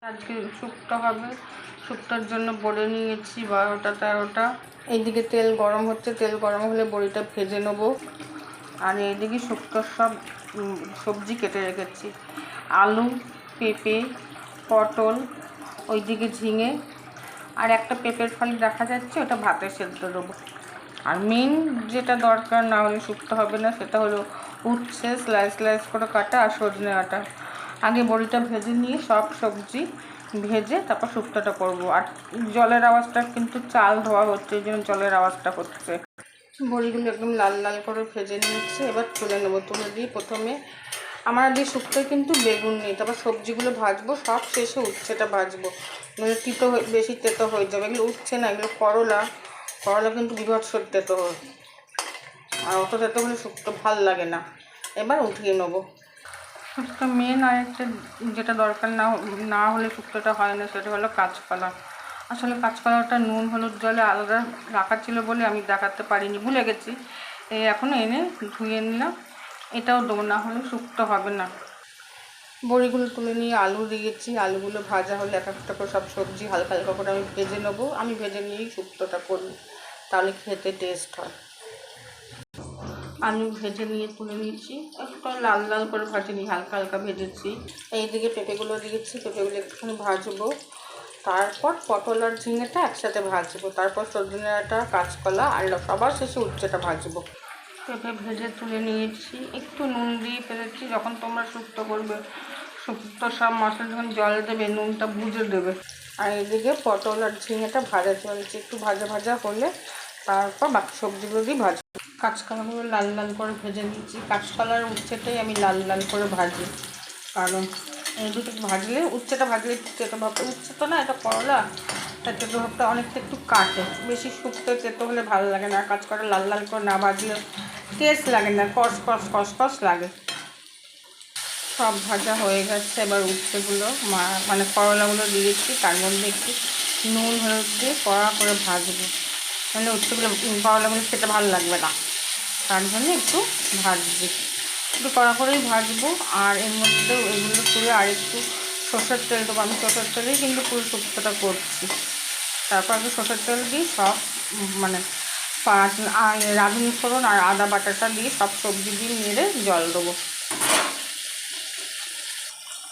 আজকে শুক্তো হবে। শুক্তোর জন্য বড়ি নিয়েছি 12টা-13টা। এইদিকে তেল গরম হচ্ছে, তেল গরম হলে বড়িটা ভেজে নেব। আর এইদিকে শুক্তোর সব সবজি কেটে রেখেছি, আলু, পেঁপে, পটল, ওইদিকে ঝিঙে, আর একটা পেঁপের ফালি দেখা যাচ্ছে, ওটা ভাতে সেদ্ধ দেবো। আর মেন যেটা দরকার, না হলে শুক্তো হবে না, সেটা হলো উচ্ছে স্লাইস স্লাইস করে কাটা আর সজনে ডাঁটা। আগে বড়িটা ভেজে নিয়ে সব সবজি ভেজে তারপর শুক্তোটা করবো। আর জলের আওয়াজটা কিন্তু চাল ধোয়া হচ্ছে, এই জন্য জলের আওয়াজটা হচ্ছে। বড়িগুলো একদম লাল লাল করে ভেজে নিয়েছি, এবার তুলে নেবো। তুলে দিয়ে প্রথমে আমার দিয়ে শুক্তোয় কিন্তু বেগুন নেই, তারপর সবজিগুলো ভাজবো, সব শেষে উচ্ছেটা ভাজবো, মানে তিতো বেশি তেতো হয়ে যাবে। এগুলো উচ্ছে না, এগুলো করলা। করলা কিন্তু বিভৎস তেতো হয়, আর অত তেতো হলে শুক্তো ভাল লাগে না। এবার উঠিয়ে নেবো। শুক্তো মেন আর একটা যেটা দরকার না হলে শুক্তোটা হয় না, সেটা হলো কাঁচকলা। আসলে কাঁচকলাটা নুন হলুদ জলে আলাদা রাখা ছিল বলে আমি দেখাতে পারিনি, ভুলে গেছি। এই এখন এনে ধুয়ে নিলাম। এটাও দেবো, না হলে শুক্তো হবে না। বড়িগুলো তুলে নিয়ে আলু দিয়েছি, আলুগুলো ভাজা হলে এক একটা করে সব সবজি হালকা হালকা করে আমি ভেজে নেবো। আমি ভেজে নিয়েই শুক্তোটা করি, তাহলে খেতে টেস্ট হয়। আলু ভেজে নিয়ে তুলে নিয়েছি, একটু লাল লাল করে ভাজিনি, হালকা হালকা ভেজেছি। এইদিকে পেঁপেগুলো দিয়েছি, পেঁপেগুলো একটুখানি ভাজবো। তারপর পটল আর ঝিঙেটা একসাথে ভাজবো। তারপর সজনে ডাঁটা, কাঁচকলা আর সবার শেষে উচ্ছেটা ভাজবো। পেঁপে ভেজে তুলে নিয়েছি, একটু নুন দিয়ে ফেলেছি। যখন তোমরা শুক্তো করবে, শুক্তো সব মশলা যখন জল দেবে, নুনটা বুঝে দেবে। আর এদিকে পটল আর ঝিঙেটা ভাজা চলছে, একটু ভাজা ভাজা হলে তারপর বাকি সবজিগুলো দিয়ে ভাজবো। কাঁচকলাগুলো লাল লাল করে ভেজে নিচ্ছি। কাঁচকলার উচ্ছেটাই আমি লাল লাল করে ভাজি, কারণ এই দুটো ভাজলে, উচ্ছেটা ভাজলে একটু তেতো ভাবটা, উচ্ছে তো না, এটা করলা, তার তেতো ভাবটা অনেকটা একটু কাটে। বেশি শুক্তো তেতো হলে ভালো লাগে না। কাঁচকলা লাল লাল করে না ভাজলে টেস্ট লাগে না, কষ কষ কষ কষ লাগে। সব ভাজা হয়ে গেছে, এবার উচ্ছেগুলো মানে করলাগুলো দিয়েছি, তার মধ্যে একটু নুন হলুদ দিয়ে কড়া করে ভাজবো, তাহলে উচ্ছেগুলো করলাগুলো খেতে ভালো লাগবে না, তার জন্য একটু ভাজবো, একটু কড়া করেই ভাজবো। আর এর মধ্যে এগুলো পুরো আর একটু সরষের তেল দেবো। আমি সরষের তেলেই কিন্তু পুরো শুক্তোটা করছি। তারপর আমি সরষের তেল দিই সব, মানে রাঁধুনি ফোড়ন আর আদা বাটাটা দিয়ে সব সবজি দিয়ে নেড়ে জল দেবো।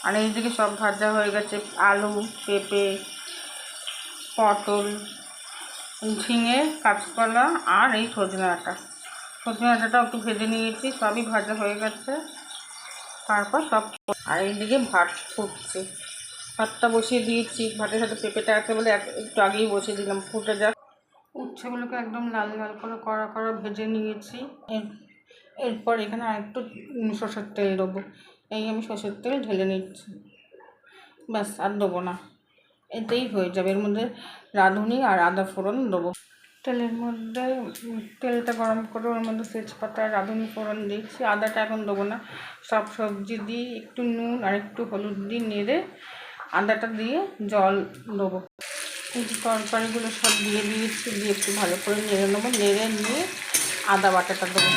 আর এইদিকে সব ভাজা হয়ে গেছে, আলু, পেঁপে, পটল, ঝিঙে, কাঁচকলা আর এই সজনে ডাঁটাটাও একটু ভেজে নিয়েছি, সবই ভাজা হয়ে গেছে। তারপর সব, আর এইদিকে ভাত ফুটছে, ভাতটা বসিয়ে দিয়েছি। ভাতের সাথে পেঁপেটা আছে বলে একটু আগেই বসিয়ে দিলাম, ফুটে যাক। উচ্ছেগুলোকে একদম লাল লাল করে কড়া কড়া ভেজে নিয়েছি। এরপর এখানে আরেকটু সরষের তেল দেবো। এই আমি সরষের তেল ঢেলে নিচ্ছি, ব্যাস আর দেবো না, এতেই হয়ে যাবে। এর মধ্যে রাঁধুনি আর আদা ফোড়ন দেবো। তেলের মধ্যে তেলটা গরম করে ওর মধ্যে তেজপাতা আর রাঁধুনি ফোড়ন দিয়েছি। আদাটা এখন দেবো না, সব সবজি দিয়ে একটু নুন আর একটু হলুদ দিয়ে নেড়ে আদাটা দিয়ে জল দেবো। এই যে তরকারিগুলো সব দিয়ে দিয়েছি, দিয়ে একটু ভালো করে নেড়ে নেবো। নেড়ে নিয়ে আদা বাটাটা দেবো।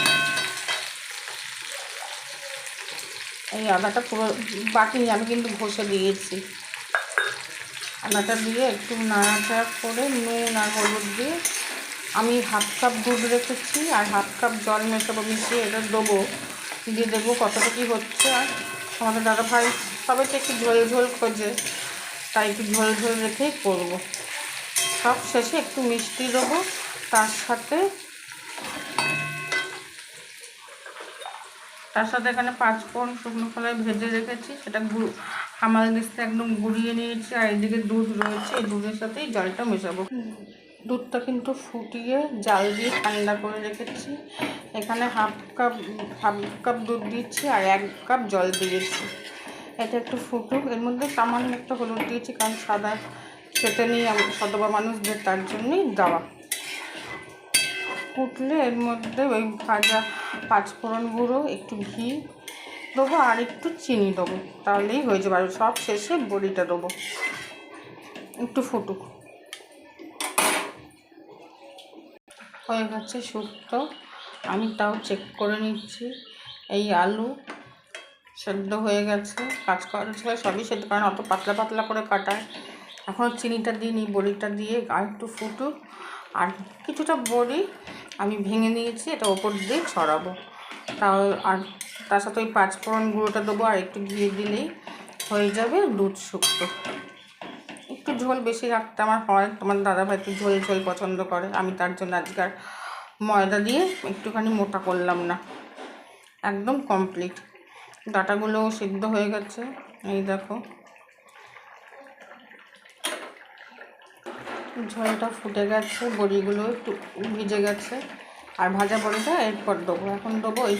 এই আদাটা পুরো বাটিনি, আমি কিন্তু ঘষে দিয়েছি। আদাটা দিয়ে একটু নাড়াচাড়া করে নুন আর হলুদ দিয়ে আমি 1/2 কাপ দুধ রেখেছি আর 1/2 কাপ জল মেশাবো, মিশিয়ে এটা দেবো, দিয়ে দেখবো কতটা কী হচ্ছে। আর আমাদের দাদাভাই সবাই তো একটু ঝোল ঝোল খোঁজে, তাই একটু ঝোল ঝোল রেখেই করবো। সব শেষে একটু মিষ্টি দেবো, তার সাথে এখানে 5 ফোড়ন শুকনো খোলায় ভেজে রেখেছি, সেটা হামাল দিস্তে একদম গুঁড়িয়ে নিয়েছি। আর এদিকে দুধ রয়েছে, এই দুধের সাথেই জলটা মেশাবো। দুধটা কিন্তু ফুটিয়ে জাল দিয়ে ঠান্ডা করে রেখেছি। এখানে হাফ কাপ দুধ দিচ্ছি আর 1 কাপ জল দিয়েছি। এটা একটু ফুটুক, এর মধ্যে সামান্য একটা হলুদ দিয়েছি, কারণ সাদা খেতে নেই সদবা মানুষদের, তার জন্যই দেওয়া। ফুটলে এর মধ্যে ওই ভাজা 5 ফোড়ন গুঁড়ো, একটু ঘি দেবো আর একটু চিনি দেবো, তাহলেই হয়ে যাবে। আর সব শেষে বড়িটা দেবো, একটু ফুটুক। হয়ে গেছে শুক্তো, আমি তাও চেক করে নিচ্ছি। এই আলু, সেদ্ধ হয়ে গেছে, কাঁচকলা ছিল সবই সেদ্ধ, কারণ অত পাতলা পাতলা করে কাটায়। এখন চিনিটা দিইনি, বড়িটা দিয়ে আর একটু ফুটুক। আর কিছুটা বড়ি আমি ভেঙে নিয়েছি, এটা ওপর দিয়ে ছড়াবো। তাও আর তার সাথে ওই 5 ফোড়ন গুঁড়োটা দেবো, আর একটু ঘি দিলেই হয়ে যাবে দুধ শুক্তো। একটু ঝোল বেশি রাখতে আমার হয়, তোমার দাদাভাই একটু ঝোল ঝোল পছন্দ করে, আমি তার জন্য আজকে আর ময়দা দিয়ে একটুখানি মোটা করলাম না। একদম কমপ্লিট। ডাটাগুলোও সিদ্ধ হয়ে গেছে, এই দেখো। ঝোলটা ফুটে গেছে, বড়িগুলো একটু ভিজে গেছে, আর ভাজা বড়িটা এরপর দেবো। এখন দেবো ওই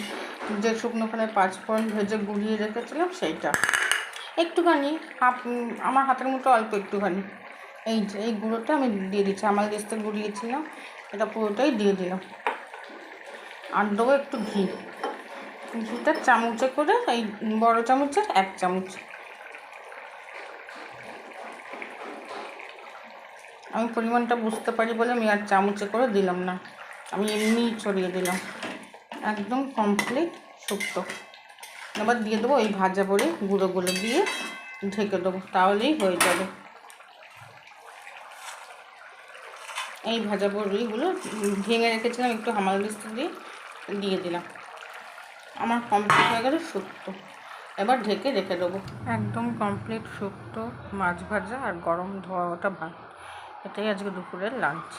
যে শুকনোখানে 5 ফোড়ন ভেজে গুঁড়িয়ে রেখেছিলাম সেইটা একটুখানি, আমার হাতের মতো অল্প একটুখানি। এই যে এই গুঁড়োটা আমি দিয়ে দিচ্ছি, আমার দিস্তে গুঁড়িয়েছিলাম, এটা পুরোটাই দিয়ে দিলাম। আর দেবো একটু ঘি, ঘিটা চামচে করে, এই বড় চামচের 1 চামচ। আমি পরিমাণটা বুঝতে পারি বলে আমি আর চামচে করে দিলাম না, আমি এমনিই ছড়িয়ে দিলাম। একদম কমপ্লিট শুক্তো। এবার দিয়ে দেবো ওই ভাজা বড়ি গুঁড়োগুলো দিয়ে ঢেকে দেবো, তাহলেই হয়ে যাবে। এই ভাজা বড়িগুলো ভেঙে রেখেছিলাম, একটু হামাল দিস্তা দিয়ে দিলাম। আমার কমপ্লিট হয়ে গেলে শুক্তো, এবার ঢেকে রেখে দেবো। একদম কমপ্লিট শুক্তো, মাছ ভাজা আর গরম ধোয়া ওটা ভাত। এটাই আজকে দুপুরের লাঞ্চ।